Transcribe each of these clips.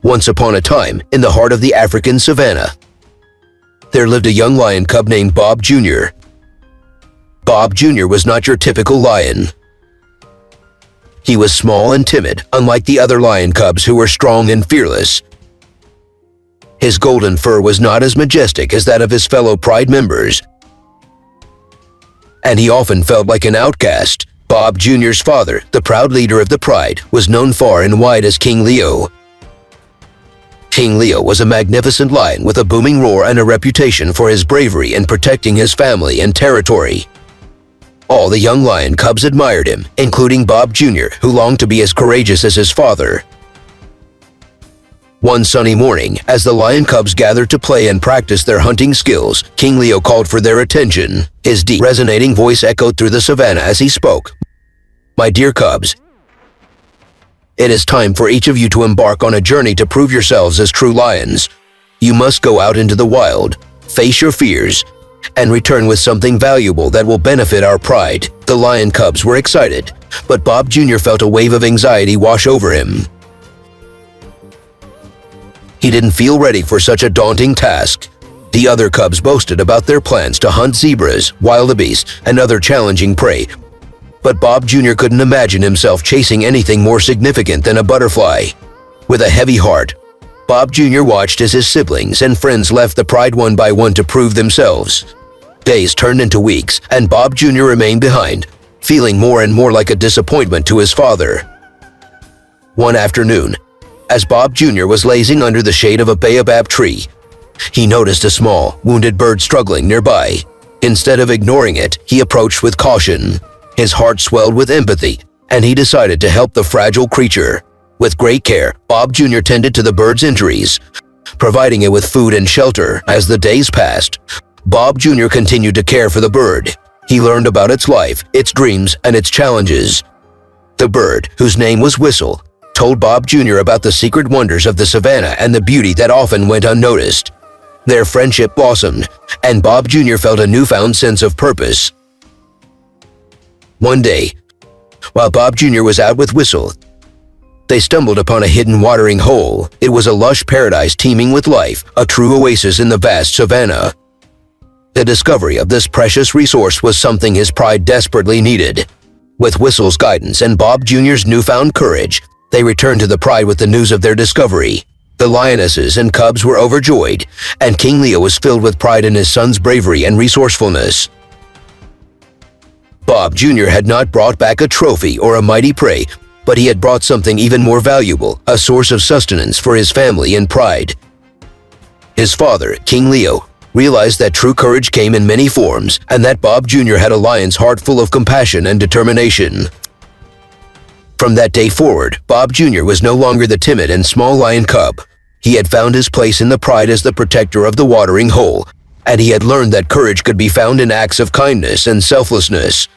Once upon a time, in the heart of the African savannah, there lived a young lion cub named Bob Jr. Bob Jr. was not your typical lion. He was small and timid, unlike the other lion cubs who were strong and fearless. His golden fur was not as majestic as that of his fellow pride members, and he often felt like an outcast. Bob Jr.'s father, the proud leader of the pride, was known far and wide as King Leo. King Leo was a magnificent lion with a booming roar and a reputation for his bravery in protecting his family and territory. All the young lion cubs admired him, including Bob Jr., who longed to be as courageous as his father. One sunny morning, as the lion cubs gathered to play and practice their hunting skills, King Leo called for their attention. His deep, resonating voice echoed through the savannah as he spoke. "My dear cubs, it is time for each of you to embark on a journey to prove yourselves as true lions. You must go out into the wild, face your fears, and return with something valuable that will benefit our pride." The lion cubs were excited, but Bob Jr. felt a wave of anxiety wash over him. He didn't feel ready for such a daunting task. The other cubs boasted about their plans to hunt zebras, wildebeest, and other challenging prey, but Bob Jr. couldn't imagine himself chasing anything more significant than a butterfly. With a heavy heart, Bob Jr. watched as his siblings and friends left the pride one by one to prove themselves. Days turned into weeks, and Bob Jr. remained behind, feeling more and more like a disappointment to his father. One afternoon, as Bob Jr. was lazing under the shade of a baobab tree, he noticed a small, wounded bird struggling nearby. Instead of ignoring it, he approached with caution. His heart swelled with empathy, and he decided to help the fragile creature. With great care, Bob Jr. tended to the bird's injuries, providing it with food and shelter. As the days passed, Bob Jr. continued to care for the bird. He learned about its life, its dreams, and its challenges. The bird, whose name was Whistle, told Bob Jr. about the secret wonders of the savannah and the beauty that often went unnoticed. Their friendship blossomed, and Bob Jr. felt a newfound sense of purpose. One day, while Bob Jr. was out with Whistle, they stumbled upon a hidden watering hole. It was a lush paradise teeming with life, a true oasis in the vast savannah. The discovery of this precious resource was something his pride desperately needed. With Whistle's guidance and Bob Jr.'s newfound courage, they returned to the pride with the news of their discovery. The lionesses and cubs were overjoyed, and King Leo was filled with pride in his son's bravery and resourcefulness. Bob Jr. had not brought back a trophy or a mighty prey, but he had brought something even more valuable, a source of sustenance for his family and pride. His father, King Leo, realized that true courage came in many forms, and that Bob Jr. had a lion's heart full of compassion and determination. From that day forward, Bob Jr. was no longer the timid and small lion cub. He had found his place in the pride as the protector of the watering hole, and he had learned that courage could be found in acts of kindness and selflessness.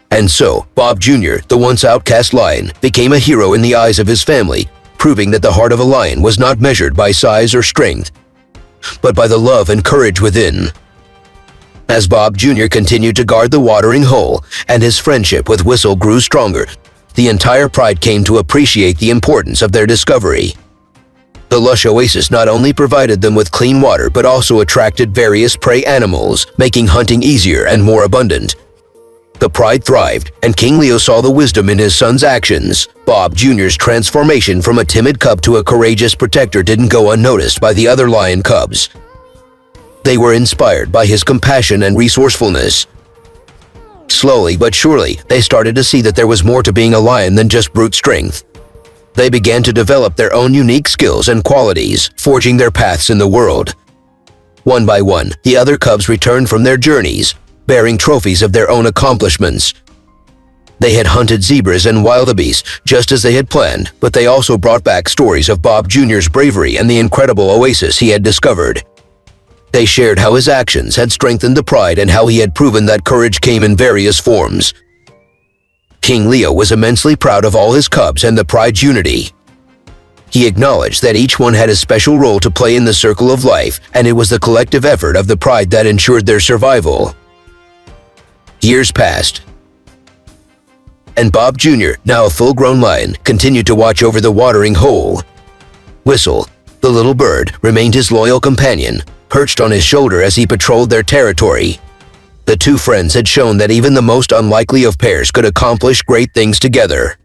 And so, Bob Jr., the once outcast lion, became a hero in the eyes of his family, proving that the heart of a lion was not measured by size or strength, but by the love and courage within. As Bob Jr. continued to guard the watering hole, and his friendship with Whistle grew stronger, the entire pride came to appreciate the importance of their discovery. The lush oasis not only provided them with clean water but also attracted various prey animals, making hunting easier and more abundant. The pride thrived, and King Leo saw the wisdom in his son's actions. Bob Jr.'s transformation from a timid cub to a courageous protector didn't go unnoticed by the other lion cubs. They were inspired by his compassion and resourcefulness. Slowly but surely, they started to see that there was more to being a lion than just brute strength. They began to develop their own unique skills and qualities, forging their paths in the world. One by one, the other cubs returned from their journeys, bearing trophies of their own accomplishments. They had hunted zebras and wildebeest just as they had planned, but they also brought back stories of Bob Jr.'s bravery and the incredible oasis he had discovered. They shared how his actions had strengthened the pride and how he had proven that courage came in various forms. King Leo was immensely proud of all his cubs and the pride's unity. He acknowledged that each one had a special role to play in the circle of life, and it was the collective effort of the pride that ensured their survival. Years passed, and Bob Jr., now a full-grown lion, continued to watch over the watering hole. Whistle, the little bird, remained his loyal companion, perched on his shoulder as he patrolled their territory. The two friends had shown that even the most unlikely of pairs could accomplish great things together.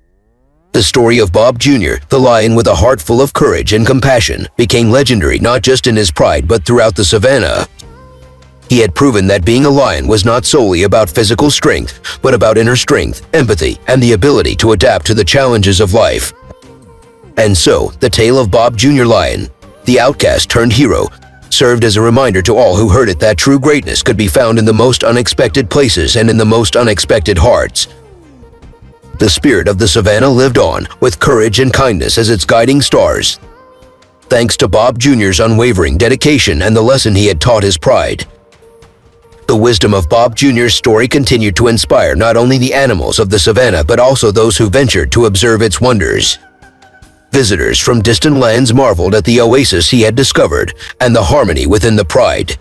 The story of Bob Jr., the lion with a heart full of courage and compassion, became legendary not just in his pride but throughout the savannah. He had proven that being a lion was not solely about physical strength, but about inner strength, empathy, and the ability to adapt to the challenges of life. And so, the tale of Bob Jr. Lion, the outcast turned hero, served as a reminder to all who heard it that true greatness could be found in the most unexpected places and in the most unexpected hearts. The spirit of the savannah lived on, with courage and kindness as its guiding stars. Thanks to Bob Jr.'s unwavering dedication and the lesson he had taught his pride. The wisdom of Bob Jr.'s story continued to inspire not only the animals of the savannah but also those who ventured to observe its wonders. Visitors from distant lands marveled at the oasis he had discovered and the harmony within the pride.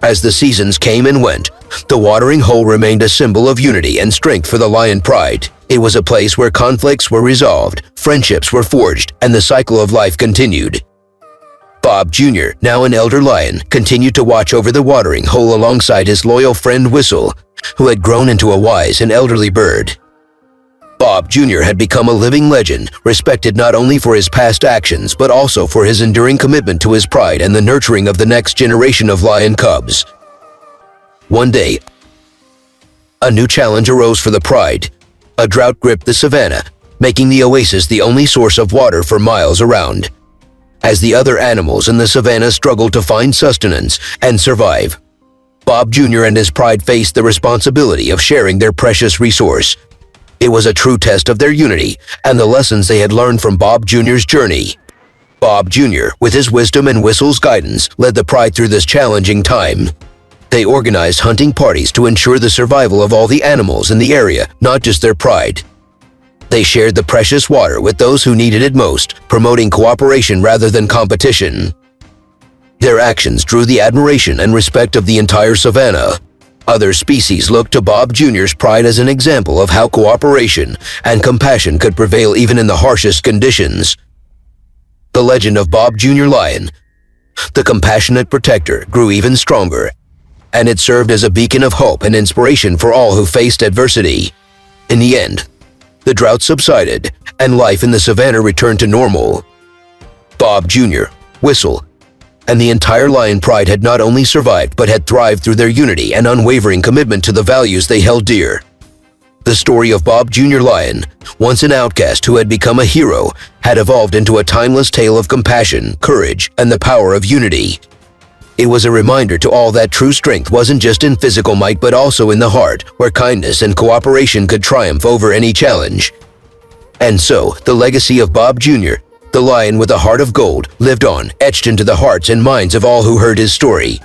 As the seasons came and went, the watering hole remained a symbol of unity and strength for the lion pride. It was a place where conflicts were resolved, friendships were forged, and the cycle of life continued. Bob Jr., now an elder lion, continued to watch over the watering hole alongside his loyal friend Whistle, who had grown into a wise and elderly bird. Bob Jr. had become a living legend, respected not only for his past actions but also for his enduring commitment to his pride and the nurturing of the next generation of lion cubs. One day, a new challenge arose for the pride. A drought gripped the savannah, making the oasis the only source of water for miles around. As the other animals in the savannah struggled to find sustenance and survive, Bob Jr. and his pride faced the responsibility of sharing their precious resource. It was a true test of their unity and the lessons they had learned from Bob Jr.'s journey. Bob Jr., with his wisdom and Whistle's guidance, led the pride through this challenging time. They organized hunting parties to ensure the survival of all the animals in the area, not just their pride. They shared the precious water with those who needed it most, promoting cooperation rather than competition. Their actions drew the admiration and respect of the entire savannah. Other species looked to Bob Jr.'s pride as an example of how cooperation and compassion could prevail even in the harshest conditions. The legend of Bob Jr. Lion, the compassionate protector, grew even stronger, and it served as a beacon of hope and inspiration for all who faced adversity. In the end, the drought subsided, and life in the savannah returned to normal. Bob Jr., Whistle, and the entire lion pride had not only survived but had thrived through their unity and unwavering commitment to the values they held dear. The story of Bob Jr. Lion, once an outcast who had become a hero, had evolved into a timeless tale of compassion, courage, and the power of unity. It was a reminder to all that true strength wasn't just in physical might but also in the heart, where kindness and cooperation could triumph over any challenge. And so, the legacy of Bob Jr., the lion with a heart of gold, lived on, etched into the hearts and minds of all who heard his story.